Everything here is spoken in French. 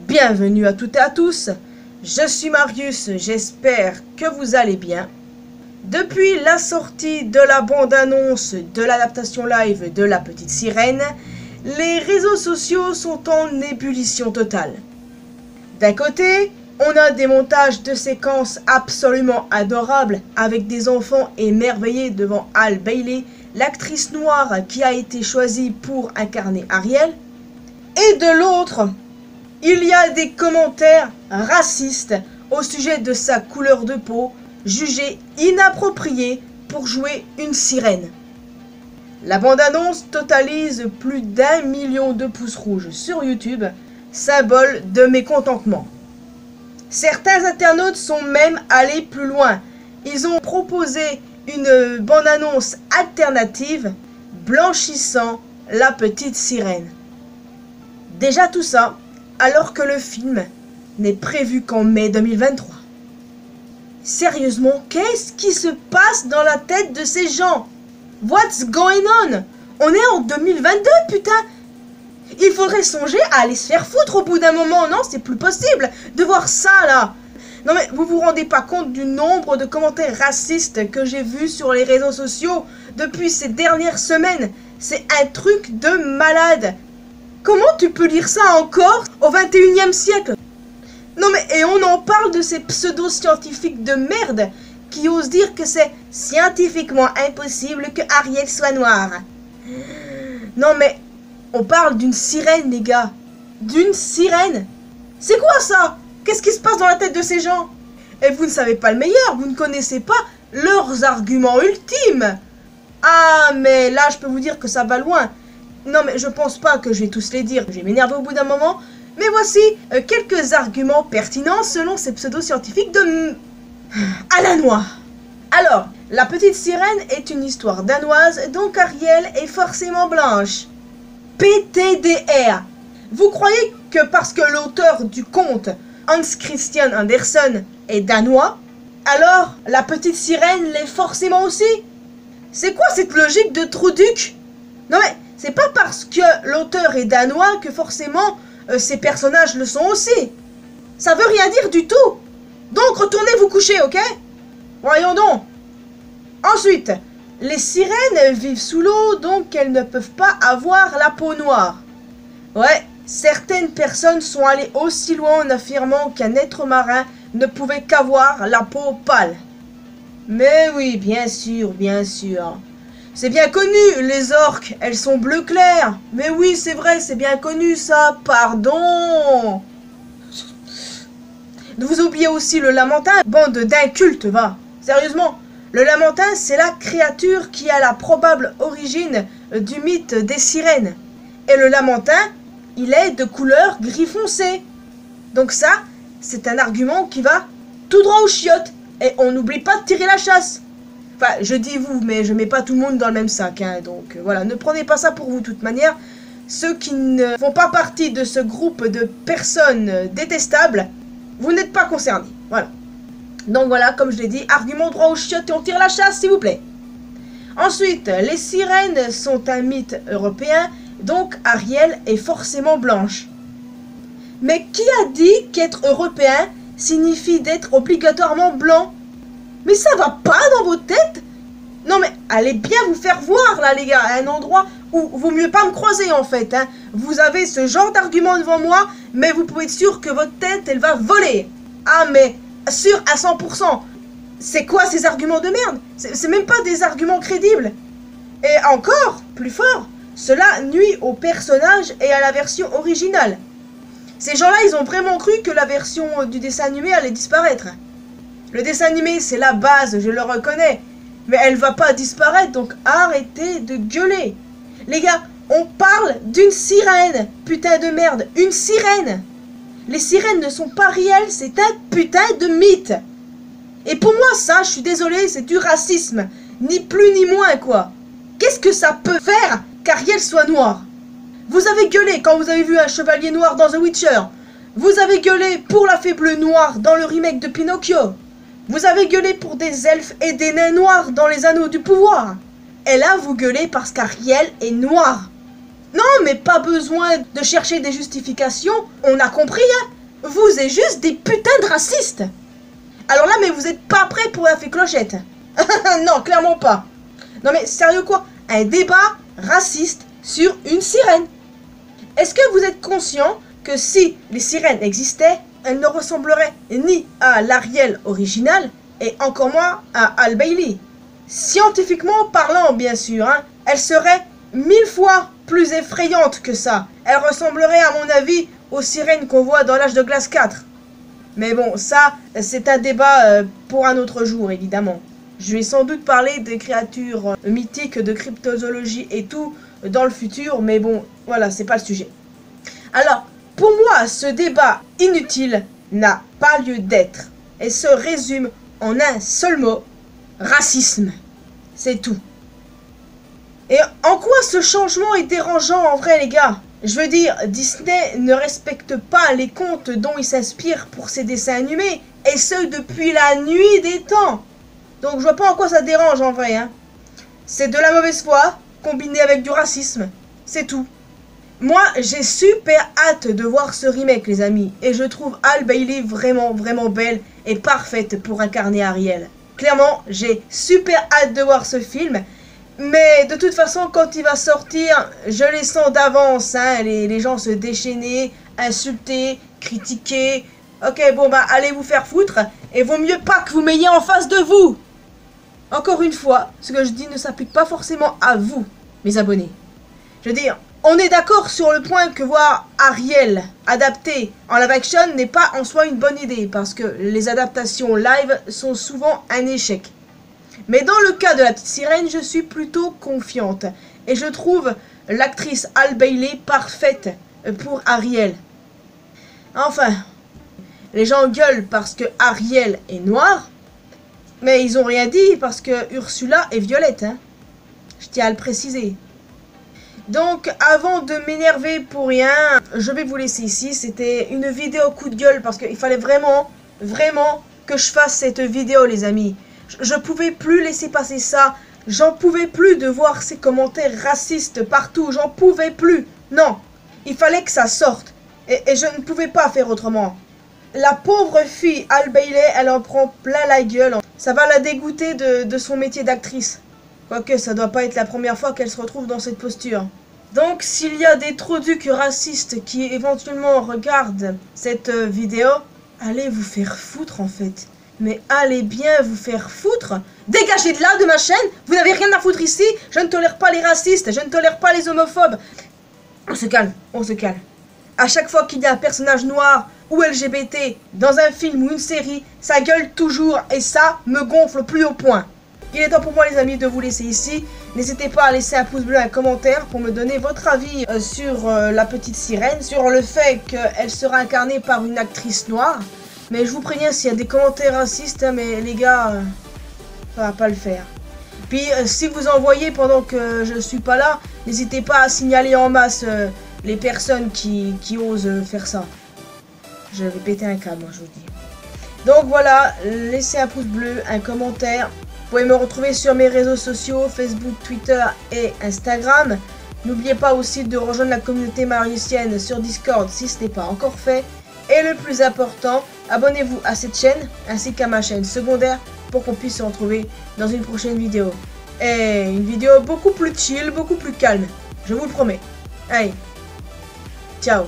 Bienvenue à toutes et à tous, je suis Marius, j'espère que vous allez bien. Depuis la sortie de la bande-annonce de l'adaptation live de La Petite Sirène, les réseaux sociaux sont en ébullition totale. D'un côté, on a des montages de séquences absolument adorables avec des enfants émerveillés devant Halle Bailey, l'actrice noire qui a été choisie pour incarner Ariel. Et de l'autre, il y a des commentaires racistes au sujet de sa couleur de peau, jugée inappropriée pour jouer une sirène. La bande-annonce totalise plus d'1 million de pouces rouges sur YouTube, symbole de mécontentement. Certains internautes sont même allés plus loin. Ils ont proposé une bande-annonce alternative blanchissant la petite sirène. Déjà tout ça, alors que le film n'est prévu qu'en mai 2023. Sérieusement, qu'est-ce qui se passe dans la tête de ces gens? What's going on? On est en 2022, putain! Il faudrait songer à aller se faire foutre au bout d'un moment, non? C'est plus possible de voir ça, là! Non mais, vous vous rendez pas compte du nombre de commentaires racistes que j'ai vus sur les réseaux sociaux depuis ces dernières semaines? C'est un truc de malade! Comment tu peux lire ça encore au 21e siècle? Non mais, et on en parle de ces pseudo-scientifiques de merde qui osent dire que c'est scientifiquement impossible que Ariel soit noire. Non mais, on parle d'une sirène, les gars. D'une sirène. C'est quoi ça? Qu'est-ce qui se passe dans la tête de ces gens? Et vous ne savez pas le meilleur, vous ne connaissez pas leurs arguments ultimes. Ah, mais là, je peux vous dire que ça va loin. Non, mais je pense pas que je vais tous les dire. Je vais m'énerver au bout d'un moment. Mais voici quelques arguments pertinents selon ces pseudo-scientifiques de... à la noix. Alors, La Petite Sirène est une histoire danoise, donc Ariel est forcément blanche. PTDR. Vous croyez que parce que l'auteur du conte, Hans Christian Andersen, est danois, alors La Petite Sirène l'est forcément aussi? C'est quoi cette logique de Trouduc? Non mais, c'est pas parce que l'auteur est danois que forcément ces personnages le sont aussi. Ça veut rien dire du tout. Donc retournez vous coucher, ok? Voyons donc. Ensuite, les sirènes vivent sous l'eau, donc elles ne peuvent pas avoir la peau noire. Ouais, certaines personnes sont allées aussi loin en affirmant qu'un être marin ne pouvait qu'avoir la peau pâle. Mais oui, bien sûr, bien sûr. C'est bien connu, les orques, elles sont bleu clair. Mais oui, c'est vrai, c'est bien connu ça, pardon. Vous oubliez aussi le lamentin, bande d'incultes, va. Sérieusement, le lamentin, c'est la créature qui a la probable origine du mythe des sirènes. Et le lamentin, il est de couleur gris foncé. Donc ça, c'est un argument qui va tout droit aux chiottes. Et on n'oublie pas de tirer la chasse. Enfin, je dis vous, mais je mets pas tout le monde dans le même sac, hein, donc voilà, ne prenez pas ça pour vous de toute manière. Ceux qui ne font pas partie de ce groupe de personnes détestables, vous n'êtes pas concernés, voilà. Donc voilà, comme je l'ai dit, argument droit aux chiottes et on tire la chasse, s'il vous plaît. Ensuite, les sirènes sont un mythe européen, donc Ariel est forcément blanche. Mais qui a dit qu'être européen signifie d'être obligatoirement blanc? Mais ça va pas dans vos têtes? Non mais allez bien vous faire voir là les gars, à un endroit où vaut mieux pas me croiser en fait, hein. Vous avez ce genre d'argument devant moi, mais vous pouvez être sûr que votre tête elle va voler. Ah mais sûr à 100%. C'est quoi ces arguments de merde? C'est même pas des arguments crédibles. Et encore plus fort, cela nuit au personnage et à la version originale. Ces gens-là ils ont vraiment cru que la version du dessin animé allait disparaître. Le dessin animé, c'est la base, je le reconnais. Mais elle va pas disparaître, donc arrêtez de gueuler. Les gars, on parle d'une sirène. Putain de merde, une sirène. Les sirènes ne sont pas réelles, c'est un putain de mythe. Et pour moi, ça, je suis désolé, c'est du racisme. Ni plus ni moins, quoi. Qu'est-ce que ça peut faire qu'Ariel soit noire? Vous avez gueulé quand vous avez vu un chevalier noir dans The Witcher. Vous avez gueulé pour la fée bleue noire dans le remake de Pinocchio. Vous avez gueulé pour des elfes et des nains noirs dans les Anneaux du pouvoir. Et là, vous gueulez parce qu'Ariel est noire. Non, mais pas besoin de chercher des justifications, on a compris, hein. Vous êtes juste des putains de racistes. Alors là, mais vous êtes pas prêts pour la fée clochette. Non, clairement pas. Non mais sérieux quoi? Un débat raciste sur une sirène. Est-ce que vous êtes conscient que si les sirènes existaient, elles ne ressembleraient ni à l'Ariel original et encore moins à Al Bailey? Scientifiquement parlant, bien sûr, hein, elle serait 1000 fois plus effrayante que ça. Elle ressemblerait à mon avis aux sirènes qu'on voit dans l'âge de glace 4. Mais bon, ça, c'est un débat pour un autre jour, évidemment. Je vais sans doute parler des créatures mythiques, de cryptozoologie et tout dans le futur, mais bon, voilà, c'est pas le sujet. Alors, pour moi, ce débat inutile n'a pas lieu d'être et se résume en un seul mot, racisme. C'est tout. Et en quoi ce changement est dérangeant en vrai, les gars? Je veux dire, Disney ne respecte pas les contes dont il s'inspire pour ses dessins animés, et ce depuis la nuit des temps. Donc je vois pas en quoi ça dérange en vrai, hein. C'est de la mauvaise foi, combiné avec du racisme. C'est tout. Moi, j'ai super hâte de voir ce remake, les amis. Et je trouve Al Bailey vraiment, vraiment belle et parfaite pour incarner Ariel. Clairement, j'ai super hâte de voir ce film. Mais de toute façon, quand il va sortir, je les sens d'avance, hein, les gens se déchaîner, insulter, critiquer. Ok, bon bah allez vous faire foutre, et vaut mieux pas que vous m'ayez en face de vous. Encore une fois, ce que je dis ne s'applique pas forcément à vous, mes abonnés. Je veux dire, on est d'accord sur le point que voir Ariel adapté en live action n'est pas en soi une bonne idée, parce que les adaptations live sont souvent un échec. Mais dans le cas de la petite sirène, je suis plutôt confiante. Et je trouve l'actrice Al Bailey parfaite pour Ariel. Enfin, les gens gueulent parce que Ariel est noire. Mais ils ont rien dit parce que Ursula est violette. Hein. Je tiens à le préciser. Donc, avant de m'énerver pour rien, je vais vous laisser ici. C'était une vidéo coup de gueule parce qu'il fallait vraiment, vraiment que je fasse cette vidéo, les amis. Je pouvais plus laisser passer ça. J'en pouvais plus de voir ces commentaires racistes partout. J'en pouvais plus. Non, il fallait que ça sorte. Et je ne pouvais pas faire autrement. La pauvre fille, Al Bailey, elle en prend plein la gueule. Ça va la dégoûter de son métier d'actrice. Quoique, ça doit pas être la première fois qu'elle se retrouve dans cette posture. Donc, s'il y a des troducs racistes qui éventuellement regardent cette vidéo, allez vous faire foutre en fait. Mais allez bien vous faire foutre. Dégagez de là de ma chaîne. Vous n'avez rien à foutre ici. Je ne tolère pas les racistes. Je ne tolère pas les homophobes. On se calme. On se calme. À chaque fois qu'il y a un personnage noir ou LGBT dans un film ou une série, ça gueule toujours et ça me gonfle plus au point. Il est temps pour moi, les amis, de vous laisser ici. N'hésitez pas à laisser un pouce bleu, un commentaire pour me donner votre avis sur la petite sirène, sur le fait qu'elle sera incarnée par une actrice noire. Mais je vous préviens, s'il y a des commentaires racistes, hein, mais les gars, ça va pas le faire. Puis, si vous en voyez pendant que je suis pas là, n'hésitez pas à signaler en masse les personnes qui osent faire ça. Je vais péter un câble, moi, je vous dis. Donc voilà, laissez un pouce bleu, un commentaire. Vous pouvez me retrouver sur mes réseaux sociaux, Facebook, Twitter et Instagram. N'oubliez pas aussi de rejoindre la communauté mariusienne sur Discord si ce n'est pas encore fait. Et le plus important, abonnez-vous à cette chaîne ainsi qu'à ma chaîne secondaire pour qu'on puisse se retrouver dans une prochaine vidéo. Et une vidéo beaucoup plus chill, beaucoup plus calme. Je vous le promets. Allez, ciao.